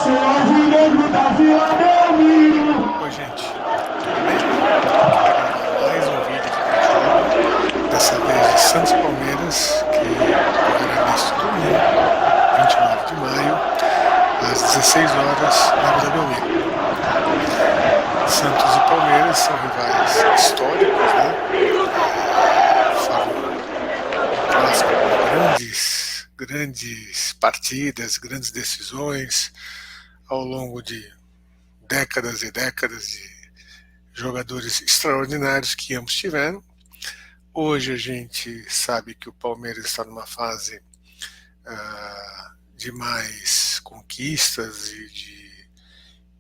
Oi, gente, tudo bem? Mais um vídeo de pré-jogo, dessa vez de Santos e Palmeiras, que ocorrerá neste domingo, 29 de maio, às 16 horas, na Vila Belmiro. Santos e Palmeiras são rivais históricos, né? Foram um clássico com grandes partidas, grandes decisões ao longo de décadas e décadas de jogadores extraordinários que ambos tiveram. Hoje a gente sabe que o Palmeiras está numa fase de mais conquistas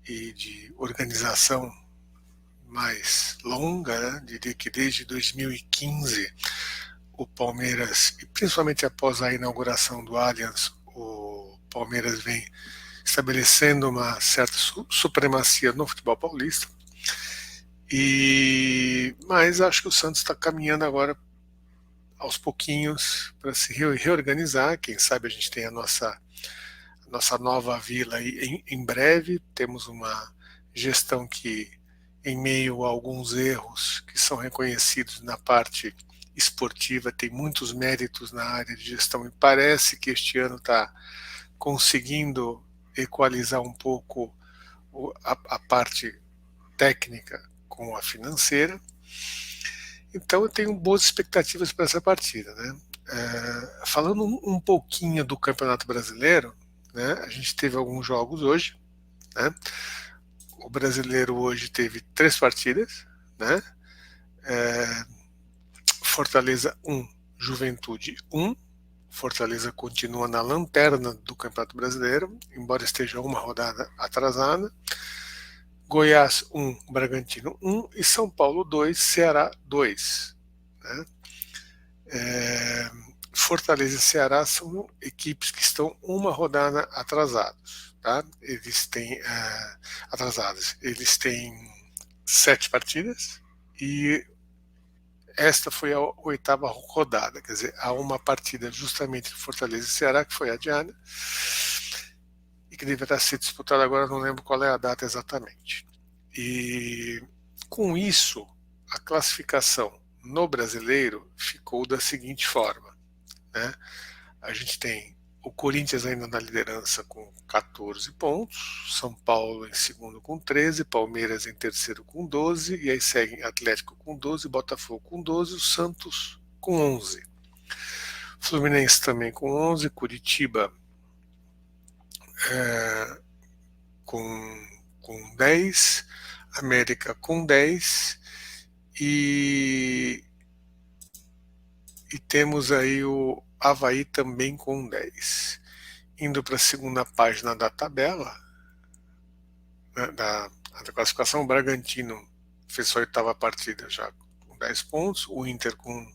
e de organização mais longa, né? Diria que desde 2015 o Palmeiras, e principalmente após a inauguração do Allianz, o Palmeiras vem estabelecendo uma certa supremacia no futebol paulista. Mas acho que o Santos está caminhando agora aos pouquinhos para se reorganizar. Quem sabe a gente tem a nossa nova vila aí em breve. Temos uma gestão que, em meio a alguns erros que são reconhecidos na parte esportiva, tem muitos méritos na área de gestão, e parece que este ano está conseguindo equalizar um pouco a parte técnica com a financeira. Então eu tenho boas expectativas para essa partida, né? Falando um pouquinho do Campeonato Brasileiro, né, a gente teve alguns jogos hoje, né? O Brasileiro hoje teve 3 partidas, né? Fortaleza 1, Juventude 1. Fortaleza continua na lanterna do Campeonato Brasileiro, embora esteja uma rodada atrasada. Goiás 1, Bragantino 1 e São Paulo 2, Ceará 2. Né? Fortaleza e Ceará são equipes que estão uma rodada atrasados. Tá? Eles têm atrasados. Eles têm 7 partidas e esta foi a 8ª rodada. Quer dizer, há uma partida justamente de Fortaleza e Ceará que foi adiada e que deverá ser disputada agora, não lembro qual é a data exatamente. E com isso, a classificação no Brasileiro ficou da seguinte forma, né? A gente tem o Corinthians ainda na liderança com 14 pontos, São Paulo em segundo com 13, Palmeiras em terceiro com 12, e aí seguem Atlético com 12, Botafogo com 12, o Santos com 11. Fluminense também com 11, Curitiba com 10, América com 10 e temos aí o Avaí também com 10. Indo para a segunda página da tabela, né, da classificação, o Bragantino fez sua 8ª partida já com 10 pontos, o Inter com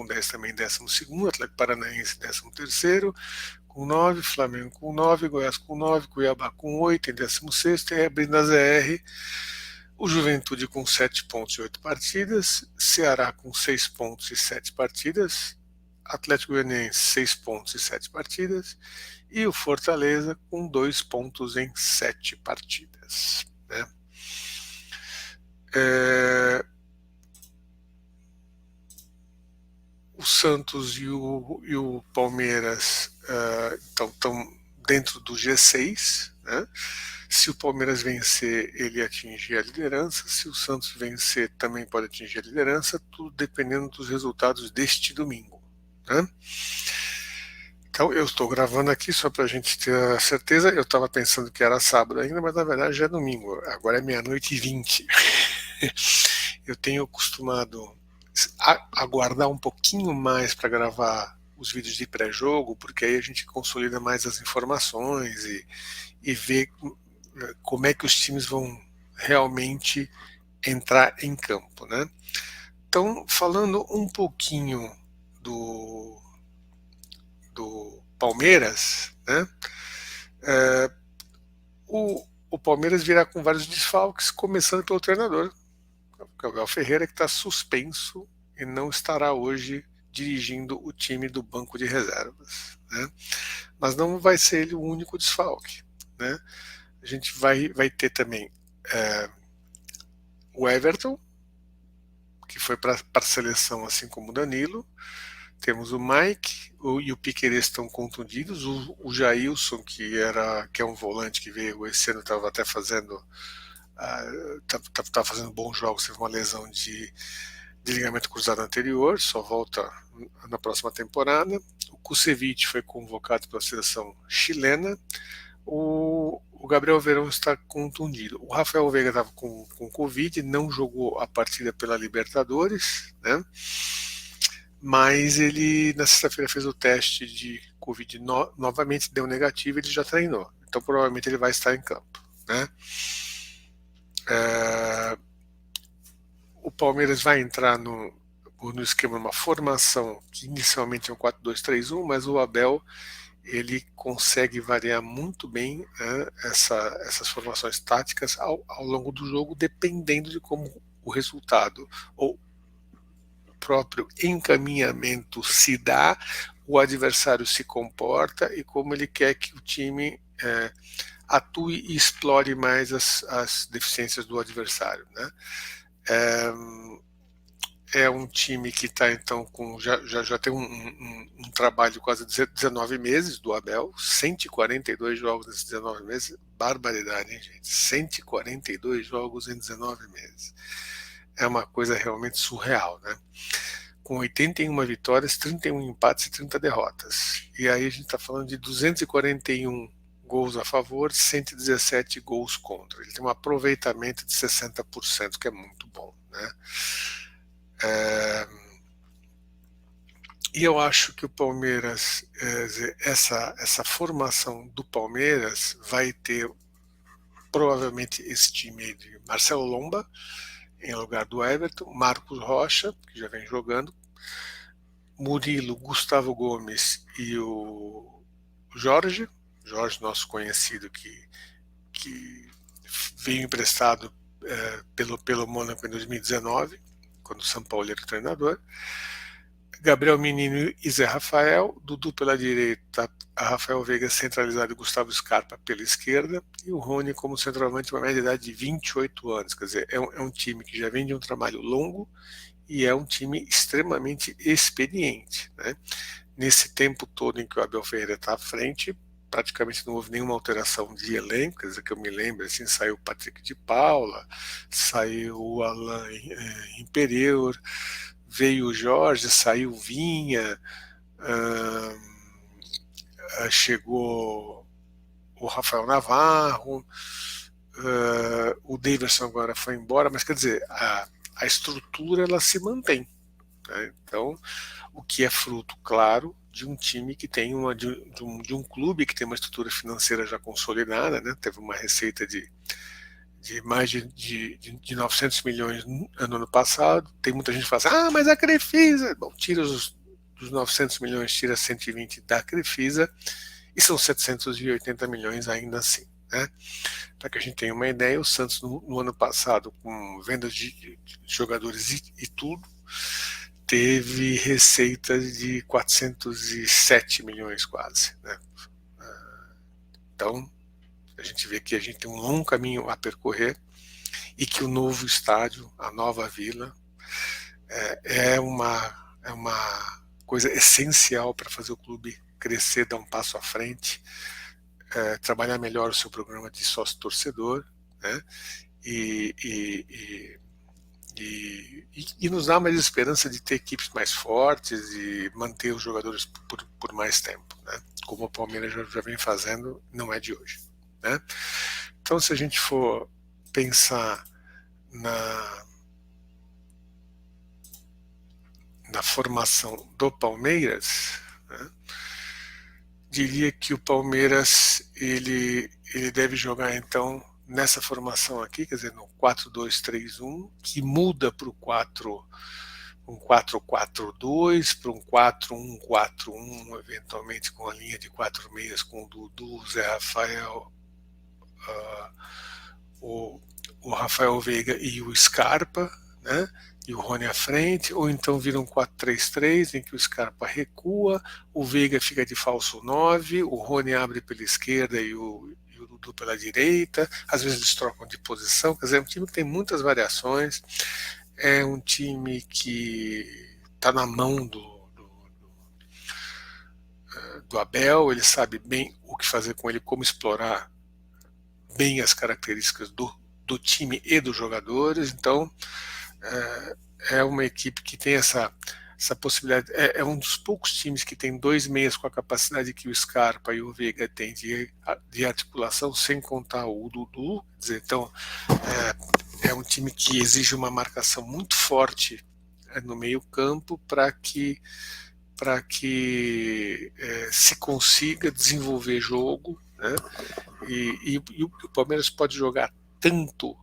10 também, 12º, Atlético Paranaense 13º, com 9, Flamengo com 9, Goiás com 9, Cuiabá com 8, em 16º, e abrindo a ZR, o Juventude com 7 pontos e 8 partidas, Ceará com 6 pontos e 7 partidas, Atlético Goianiense 6 pontos e 7 partidas, e o Fortaleza com 2 pontos em 7 partidas. Né? O Santos e o Palmeiras estão dentro do G6, né? Se o Palmeiras vencer, ele atinge a liderança. Se o Santos vencer, também pode atingir a liderança, tudo dependendo dos resultados deste domingo. Né? Então eu estou gravando aqui só para a gente ter a certeza. Eu estava pensando que era sábado ainda, mas na verdade já é domingo. Agora é 00:20. Eu tenho acostumado aguardar um pouquinho mais para gravar os vídeos de pré-jogo, porque aí a gente consolida mais as informações e vê como é que os times vão realmente entrar em campo, né? Então, falando um pouquinho do Palmeiras, né? O Palmeiras virá com vários desfalques, começando pelo treinador, que é o Abel Ferreira, que está suspenso e não estará hoje dirigindo o time do banco de reservas. Né? Mas não vai ser ele o único desfalque. Né? A gente vai ter também o Everton, que foi para a seleção, assim como o Danilo. Temos o Mike e o Piquerez estão contundidos. O Jailson, que é um volante que veio esse ano, estava até fazendo fazendo bons jogos, teve uma lesão de ligamento cruzado anterior, só volta na próxima temporada. O Kusevich foi convocado pela seleção chilena. O Gabriel Verón está contundido. O Rafael Veiga estava com Covid, não jogou a partida pela Libertadores, né? Mas ele na sexta-feira fez o teste de Covid novamente, deu negativo, ele já treinou. Então provavelmente ele vai estar em campo, né? O Palmeiras vai entrar no esquema, uma formação que inicialmente é um 4-2-3-1, mas o Abel ele consegue variar muito bem, né, essas formações táticas ao longo do jogo, dependendo de como o resultado ou o próprio encaminhamento se dá, o adversário se comporta e como ele quer que o time atue e explore mais as deficiências do adversário, né? É um time que está então com já tem um trabalho de quase 19 meses do Abel, 142 jogos nesses 19 meses, barbaridade, hein, gente? 142 jogos em 19 meses. É uma coisa realmente surreal, né? Com 81 vitórias, 31 empates e 30 derrotas. E aí a gente está falando de 241 gols a favor, 117 gols contra. Ele tem um aproveitamento de 60%, que é muito bom, né? E eu acho que o Palmeiras, essa formação do Palmeiras vai ter provavelmente esse time de Marcelo Lomba em lugar do Everton, Marcos Rocha, que já vem jogando, Murilo, Gustavo Gomes e o Jorge, nosso conhecido, que veio emprestado pelo Mônaco em 2019, quando o São Paulo era o treinador. Gabriel Menino e Zé Rafael, Dudu pela direita, a Rafael Veiga centralizado e Gustavo Scarpa pela esquerda, e o Rony como centroavante, uma média de idade de 28 anos. Quer dizer, é um time que já vem de um trabalho longo e é um time extremamente experiente, né? Nesse tempo todo em que o Abel Ferreira está à frente, praticamente não houve nenhuma alteração de elenco, quer dizer, que eu me lembro, assim, saiu o Patrick de Paula, saiu o Alain Imperiur, veio o Jorge, saiu o Vinha, chegou o Rafael Navarro, o Davidson agora foi embora, mas quer dizer, a estrutura ela se mantém, né? Então, o que é fruto, claro, de um time que tem de um clube que tem uma estrutura financeira já consolidada, né? Teve uma receita de mais de 900 milhões no ano passado. Tem muita gente que fala assim, mas a Crefisa... Bom, tira dos 900 milhões, tira 120 da Crefisa, e são 780 milhões ainda assim, né? Para que a gente tenha uma ideia, o Santos no ano passado, com vendas de jogadores e tudo, teve receitas de 407 milhões quase, né? Então, a gente vê que a gente tem um longo caminho a percorrer e que o novo estádio, a nova vila, é uma coisa essencial para fazer o clube crescer, dar um passo à frente, trabalhar melhor o seu programa de sócio-torcedor, né? E nos dá mais esperança de ter equipes mais fortes e manter os jogadores por mais tempo, né? Como o Palmeiras já vem fazendo, não é de hoje, né? Então, se a gente for pensar na formação do Palmeiras, né, diria que o Palmeiras ele deve jogar então nessa formação aqui, quer dizer, no 4-2-3-1, que muda para o 4-4-2, para um 4-1-4-1, eventualmente com a linha de 4 meias com o Dudu, Zé Rafael, o Rafael Veiga e o Scarpa, né? E o Rony à frente, ou então vira um 4-3-3, em que o Scarpa recua, o Veiga fica de falso 9, o Rony abre pela esquerda e o Dudu pela direita, às vezes eles trocam de posição, quer dizer, é um time que tem muitas variações, é um time que está na mão do Abel, ele sabe bem o que fazer com ele, como explorar bem as características do time e dos jogadores, então é uma equipe que tem essa possibilidade, é um dos poucos times que tem dois meias com a capacidade que o Scarpa e o Veiga têm de articulação, sem contar o Dudu, quer dizer, então é um time que exige uma marcação muito forte no meio campo para que se consiga desenvolver jogo, né? E o Palmeiras pode jogar tanto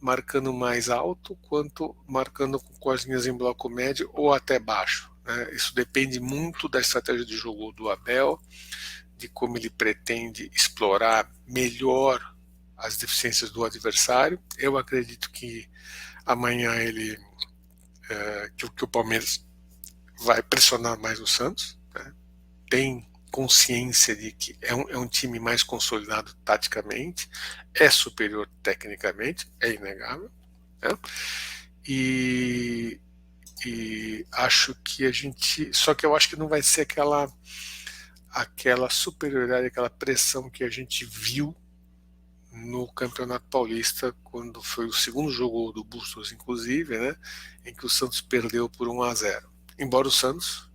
marcando mais alto quanto marcando com as linhas em bloco médio ou até baixo, né? Isso depende muito da estratégia de jogo do Abel, de como ele pretende explorar melhor as deficiências do adversário. Eu acredito que amanhã que o Palmeiras vai pressionar mais o Santos, né? Tem consciência de que é um time mais consolidado taticamente, é superior tecnicamente, é inegável, né? E acho que só que eu acho que não vai ser aquela superioridade, aquela pressão que a gente viu no Campeonato Paulista, quando foi o segundo jogo do Bustos, inclusive, né, em que o Santos perdeu por 1-0. Embora o Santos,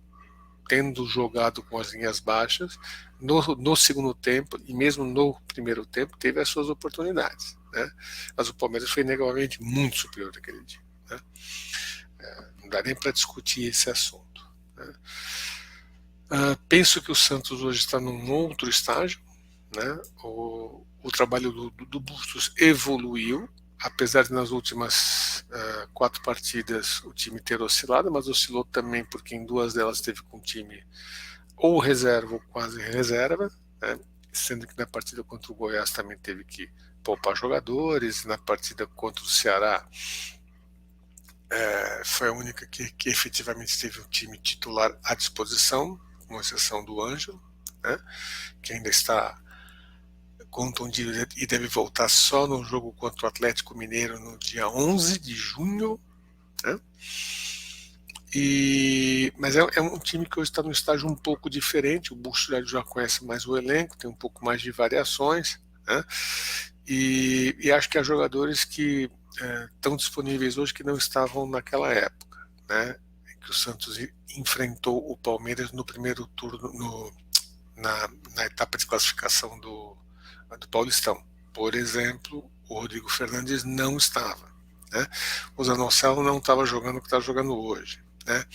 tendo jogado com as linhas baixas, no segundo tempo e mesmo no primeiro tempo, teve as suas oportunidades, né? Mas o Palmeiras foi inegavelmente muito superior naquele dia, né? Não dá nem para discutir esse assunto, né? Penso que o Santos hoje está num outro estágio, né? O trabalho do Bustos evoluiu, apesar de nas últimas 4 partidas o time ter oscilado, mas oscilou também porque em 2 delas teve com o time ou reserva ou quase reserva, né? Sendo que na partida contra o Goiás também teve que poupar jogadores, na partida contra o Ceará foi a única que efetivamente teve o time titular à disposição, com exceção do Ângelo, né? Que ainda está contundido e deve voltar só no jogo contra o Atlético Mineiro no dia 11 de junho, né? Mas é um time que hoje está num estágio um pouco diferente, o Busto já conhece mais o elenco, tem um pouco mais de variações, né? E acho que há jogadores que estão disponíveis hoje que não estavam naquela época, né? Em que o Santos enfrentou o Palmeiras no primeiro turno, na etapa de classificação do Paulistão. Por exemplo, o Rodrigo Fernandes não estava, né? O Zanocelo não estava jogando o que está jogando hoje, né?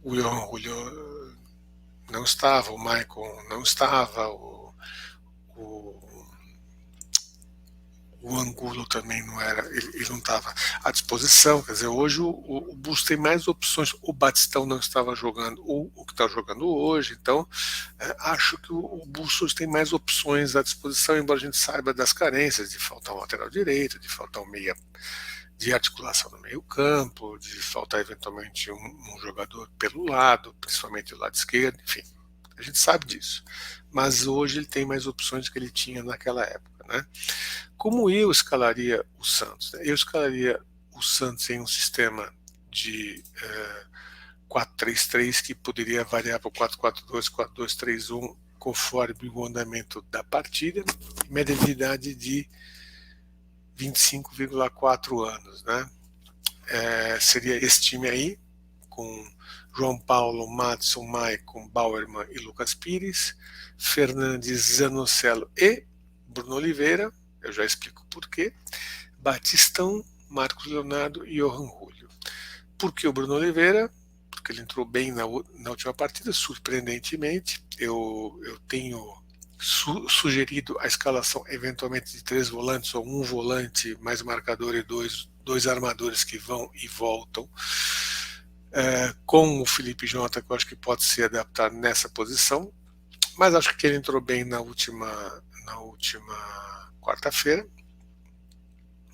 O Johan Julio não estava, o Maicon não estava, o Angulo também não era, ele não estava à disposição, quer dizer, hoje o Bustos tem mais opções, o Batistão não estava jogando o que está jogando hoje, então acho que o Bustos tem mais opções à disposição, embora a gente saiba das carências, de faltar um lateral direito, de faltar um meia de articulação no meio campo, de faltar eventualmente um jogador pelo lado, principalmente do lado esquerdo, enfim, a gente sabe disso, mas hoje ele tem mais opções do que ele tinha naquela época, né? Como eu escalaria o Santos? Eu escalaria o Santos em um sistema de 4-3-3 que poderia variar para 4-4-2, 4-2-3-1 conforme o andamento da partida, média de idade de 25,4 anos, né? Seria esse time aí, com João Paulo, Madison, Maicon, Bauerman e Lucas Pires, Fernandes, Zanocelo e Bruno Oliveira, eu já explico por quê, Batistão, Marcos Leonardo e Johan Julio. Por que o Bruno Oliveira? Porque ele entrou bem na última partida, surpreendentemente. Eu tenho sugerido a escalação eventualmente de 3 volantes ou um volante mais marcador e dois armadores que vão e voltam, com o Felipe Jonathan, que eu acho que pode se adaptar nessa posição, mas acho que ele entrou bem na última quarta-feira,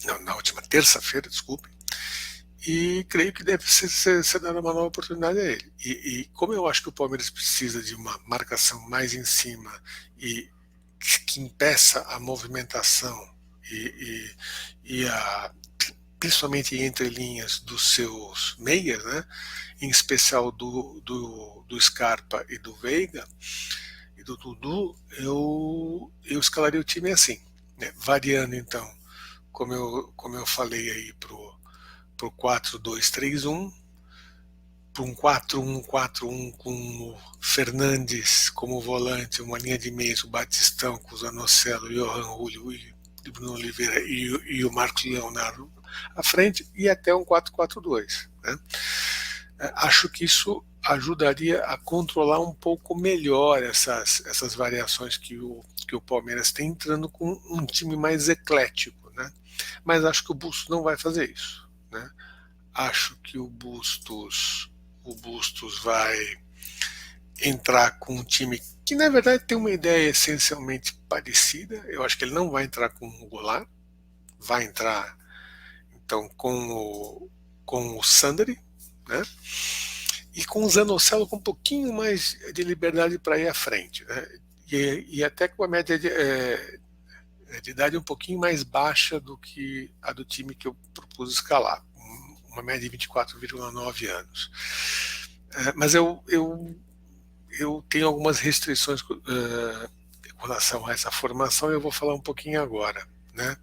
não, na última terça-feira, desculpe, e creio que deve ser dada uma nova oportunidade a ele. E como eu acho que o Palmeiras precisa de uma marcação mais em cima e que impeça a movimentação principalmente entre linhas dos seus meias, né? Em especial do Scarpa e do Veiga e do Dudu, eu escalaria o time assim, né? Variando então, como eu falei aí pro 4-2-3-1, para um 4-1-4-1 com o Fernandes como volante, uma linha de meias, o Batistão com o Zanocelo, Johan Julio e Bruno Oliveira e o Marcos Leonardo à frente, e até um 4-4-2. Né? Acho que isso ajudaria a controlar um pouco melhor essas variações que o Palmeiras tem, entrando com um time mais eclético. Né? Mas acho que o Bustos não vai fazer isso. Né? Acho que o Bustos vai entrar com um time que na verdade tem uma ideia essencialmente parecida. Eu acho que ele não vai entrar com o Goulart, vai entrar então com o Sandri, né? E com o Zanocelo com um pouquinho mais de liberdade para ir à frente, né? E até com a média de idade um pouquinho mais baixa do que a do time que eu propus escalar, uma média de 24,9 anos. Mas eu tenho algumas restrições com relação a essa formação, e eu vou falar um pouquinho agora. Né?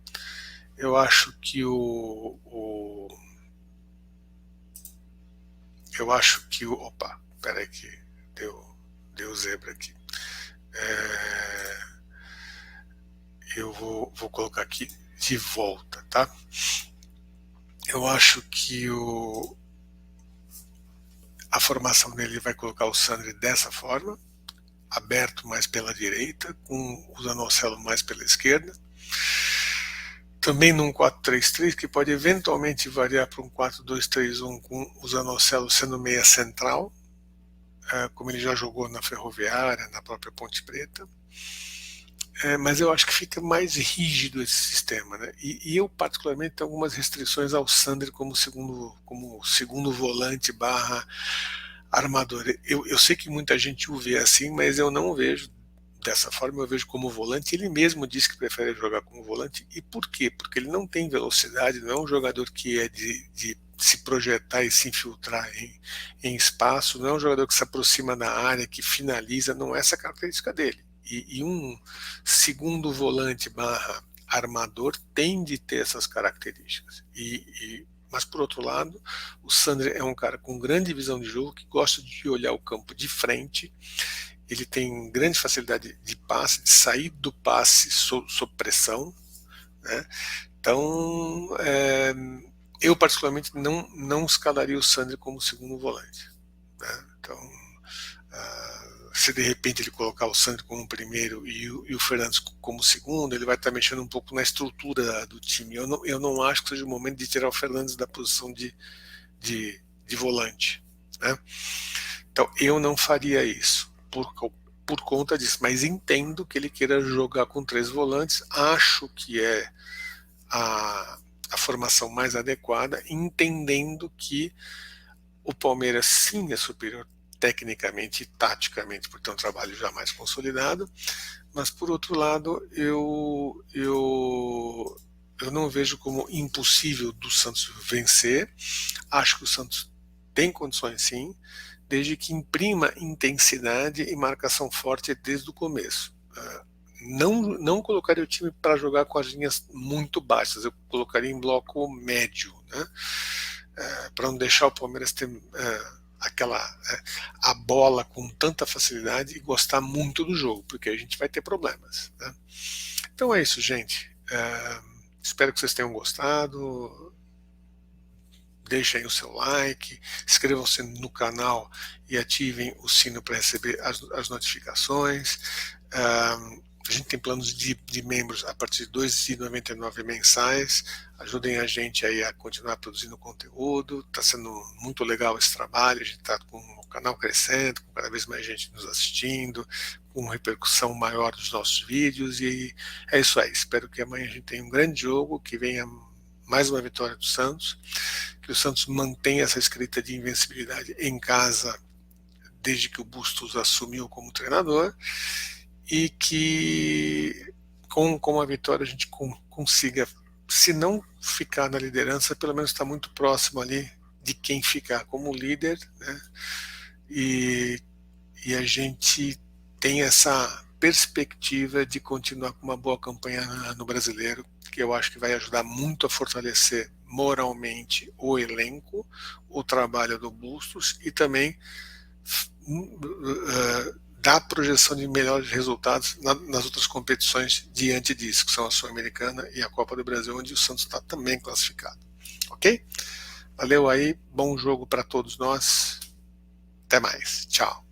Eu acho que opa, peraí que deu zebra aqui. Eu vou colocar aqui de volta, tá? Eu acho que a formação dele vai colocar o Sandri dessa forma, aberto mais pela direita, com o Zanocelo mais pela esquerda. Também num 4-3-3, que pode eventualmente variar para um 4-2-3-1, com o Zanocelo sendo meia central, como ele já jogou na Ferroviária, na própria Ponte Preta. Mas eu acho que fica mais rígido esse sistema, né? E eu particularmente tenho algumas restrições ao Sandri como segundo volante barra armador. Eu sei que muita gente o vê assim, mas eu não vejo dessa forma. Eu vejo como volante. Ele mesmo diz que prefere jogar como volante. E por quê? Porque ele não tem velocidade, não é um jogador que é de se projetar e se infiltrar em espaço, não é um jogador que se aproxima da área, que finaliza, não é essa a característica dele. E um segundo volante barra armador tem de ter essas características. Mas, por outro lado, o Sandri é um cara com grande visão de jogo, que gosta de olhar o campo de frente. Ele tem grande facilidade de passe, de sair do passe sob pressão. Né? Então, eu particularmente não escalaria o Sandri como segundo volante. Né? Então, se de repente ele colocar o Sandri como primeiro e o Fernandes como segundo, ele vai estar mexendo um pouco na estrutura do time. Eu não acho que seja o momento de tirar o Fernandes da posição de volante. Né? Então eu não faria isso por conta disso, mas entendo que ele queira jogar com 3 volantes, acho que é a formação mais adequada, entendendo que o Palmeiras sim é superior tecnicamente e taticamente, por ter um trabalho já mais consolidado, mas por outro lado eu não vejo como impossível do Santos vencer. Acho que o Santos tem condições sim, desde que imprima intensidade e marcação forte desde o começo. Não colocaria o time para jogar com as linhas muito baixas, eu colocaria em bloco médio, né? Para não deixar o Palmeiras ter a bola com tanta facilidade e gostar muito do jogo, porque a gente vai ter problemas. Né? Então é isso, gente. Espero que vocês tenham gostado. Deixem o seu like, inscrevam-se no canal e ativem o sino para receber as notificações. A gente tem planos de membros a partir de R$ 2,99 mensais. Ajudem a gente aí a continuar produzindo conteúdo. Está sendo muito legal esse trabalho. A gente está com o canal crescendo, com cada vez mais gente nos assistindo, com repercussão maior dos nossos vídeos. E é isso aí. Espero que amanhã a gente tenha um grande jogo, que venha mais uma vitória do Santos, que o Santos mantenha essa escrita de invencibilidade em casa desde que o Bustos assumiu como treinador. e que com a vitória a gente consiga, se não ficar na liderança, pelo menos estar muito próximo ali de quem ficar como líder, né? E a gente tem essa perspectiva de continuar com uma boa campanha no Brasileiro, que eu acho que vai ajudar muito a fortalecer moralmente o elenco, o trabalho do Bustos e também dar projeção de melhores resultados nas outras competições diante disso, que são a Sul-Americana e a Copa do Brasil, onde o Santos está também classificado. Ok? Valeu aí, bom jogo para todos nós. Até mais. Tchau.